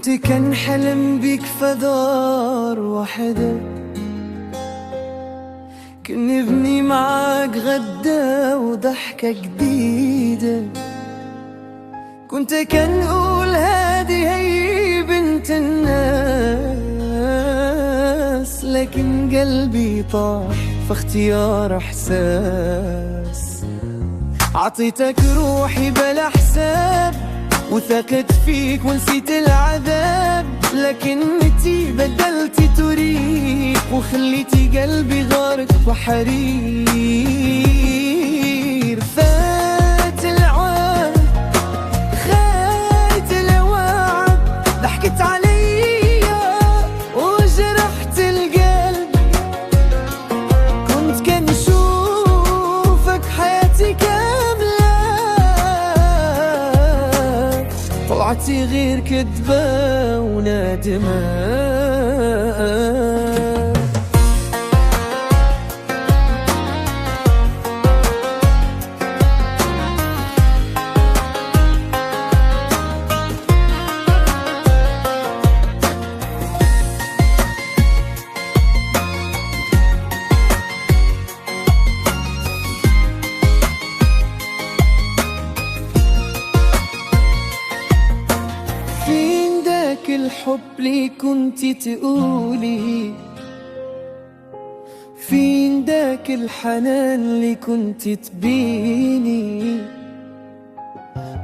كان حلم بيك فدار وحدة، كن نبني معاك غدا وضحكة جديدة. كان قول هادي هي بنت الناس، لكن قلبي طاح فاختيار احساس. عطيتك روحي بلا حساب وثقت فيك ونسيت العذاب، لكنتي بدلتي تريك وخليتي قلبي غارق وحرير. فات العوام خايت الوعد، ضحكت عليا وجرحت القلب. كان شوفك حياتي كاملة، طلعتي غير كدبة ونادمة. فين داك الحب لي كنتي تقولي؟ فين داك الحنان اللي كنتي تبيني؟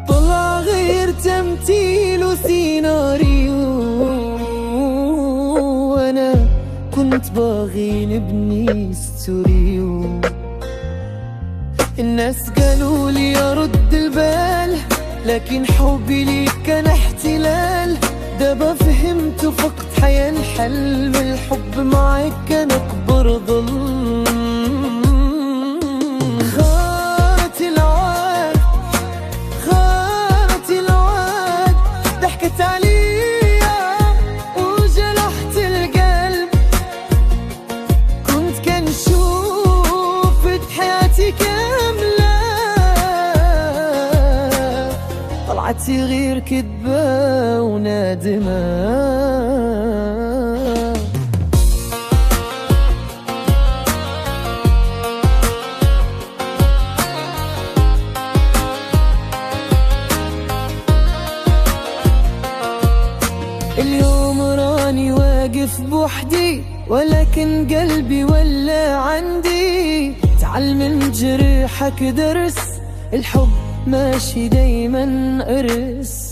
طلع غير تمثيل وسيناريو، وانا كنت باغي نبني ستوريو. الناس قالوا لي ارد البال، لكن حبي ليك كان احتلال. دابا فهمت وفقت حياة الحل، والحب معاك كان اكبر ظلم. خانت الوعد خانت الوعد، ضحكت عليا وجرحت القلب. كان شوفت حياتي كاملة، طلعتي غير كدبة ونادمة. اليوم راني واقف بوحدي، ولكن قلبي ولا عندي. تعال من جريحك درس، الحب ماشي دايما قرس.